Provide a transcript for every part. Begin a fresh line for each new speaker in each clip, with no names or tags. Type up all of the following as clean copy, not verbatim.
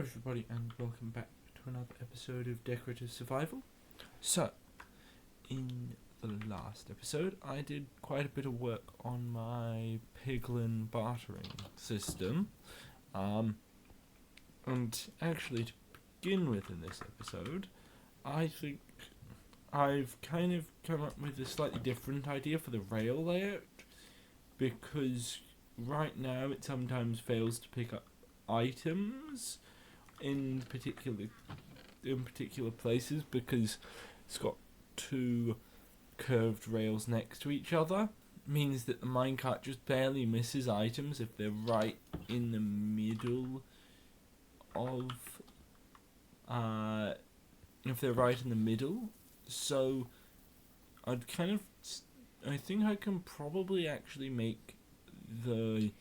everybody, and welcome back to another episode of Decorative Survival. So, in the last episode, I did quite a bit of work on my piglin bartering system. And actually, to begin with in this episode, I think I've kind of come up with a slightly different idea for the rail layout, because right now it sometimes fails to pick up items in particular places because it's got two curved rails next to each other. Means that the minecart just barely misses items if they're right in the middle of so I think I can probably actually make the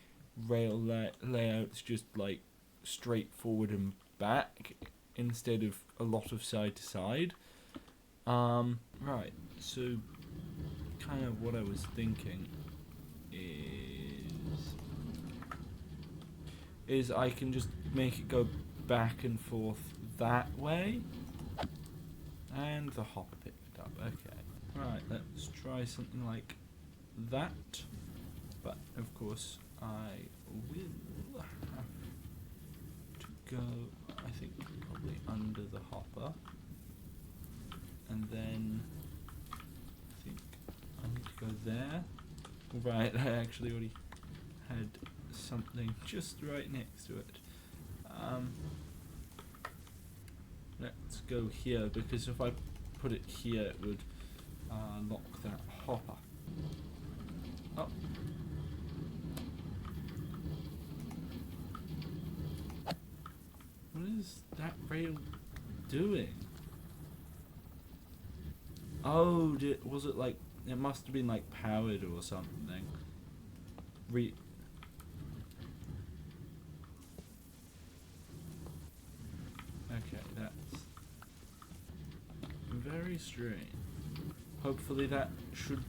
rail layouts just like straightforward and back instead of a lot of side to side. Right, so kind of what I was thinking is I can just make it go back and forth that way, and the hopper picked it up. Okay, right, let's try something like that, but of course I will have to go, I think, probably under the hopper, and then I think I need to go there. Right, I actually already had something just right next to it. Let's go here, because if I put it here it would lock that hopper. Oh. What is that rail doing? Oh, was it like, it must have been like powered or something. Okay, that's very strange. Hopefully that should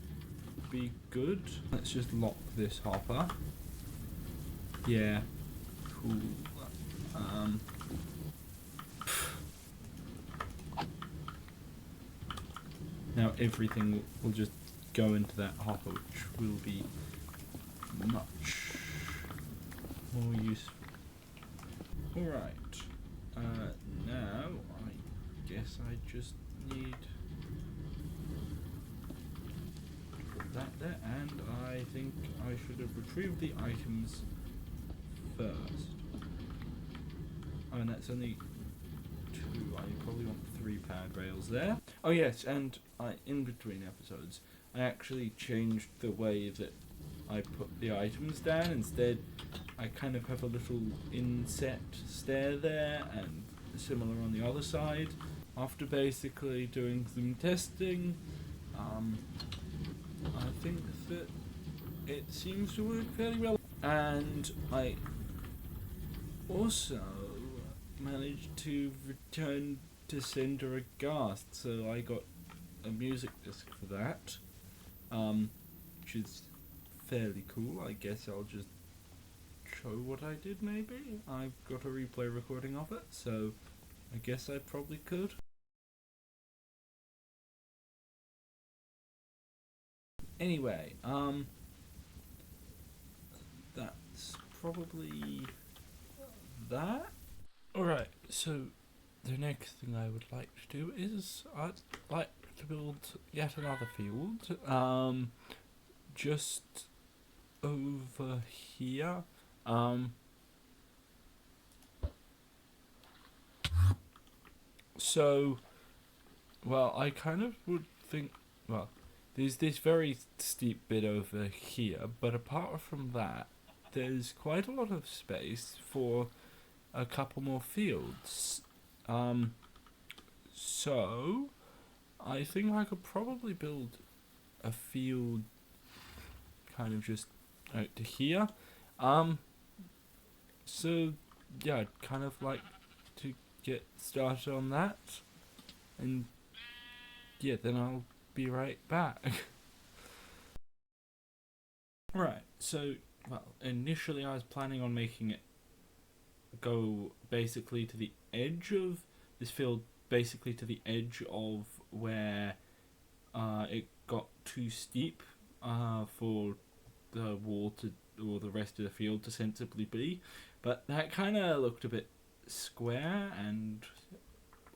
be good. Let's just lock this hopper. Yeah, cool. Now everything will just go into that hopper, which will be much more useful. Alright, now I guess I just need to put that there, and I think I should have retrieved the items first. Oh, and that's only two. I probably want 3 powered rails there. Oh yes, and in between episodes, I actually changed the way that I put the items down. Instead, I kind of have a little inset stair there, and similar on the other side. After basically doing some testing, I think that it seems to work fairly well. And I also managed to return to sender a ghast, so I got a music disc for that, which is fairly cool. I guess I'll just show what I did. Maybe I've got a replay recording of it, so I guess I probably could. Anyway, that's probably that. Alright, so the next thing I would like to do is I'd like to build yet another field, just over here. So, well, I kind of would think, well, there's this very steep bit over here, but apart from that, there's quite a lot of space for a couple more fields. So I think I could probably build a field kind of just out to here. So yeah, I'd kind of like to get started on that, and yeah, then I'll be right back. Right, so, well, initially I was planning on making it go basically to the edge of this field, basically to the edge of where it got too steep for the wall to, or the rest of the field to sensibly be. But that kind of looked a bit square, and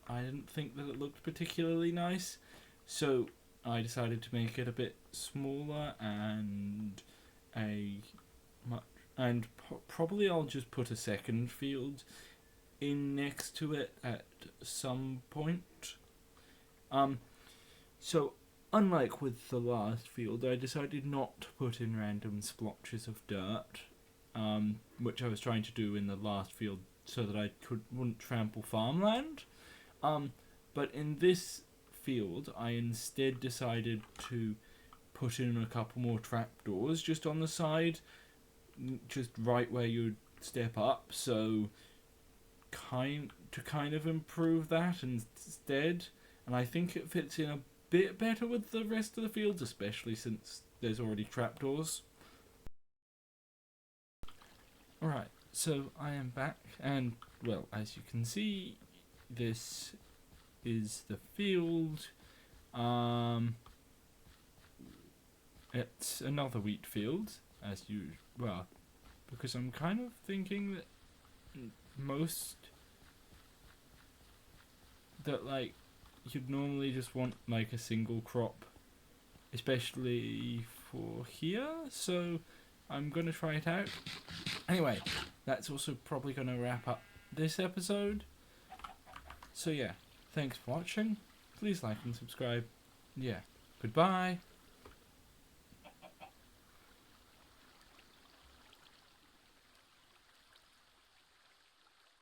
I didn't think that it looked particularly nice. So I decided to make it a bit smaller and probably I'll just put a second field in next to it at some point. So unlike with the last field, I decided not to put in random splotches of dirt, which I was trying to do in the last field so that I wouldn't trample farmland. But in this field, I instead decided to put in a couple more trapdoors just on the side, just right where you'd step up, so kind of improve that instead. And I think it fits in a bit better with the rest of the fields, especially since there's already trapdoors. Alright, so I am back, and well, as you can see, this is the field. It's another wheat field, as you, well, because I'm kind of thinking that like you'd normally just want like a single crop, especially for here, so I'm gonna try it out. Anyway, that's also probably gonna wrap up this episode. So yeah, thanks for watching. Please like and subscribe. Yeah, goodbye.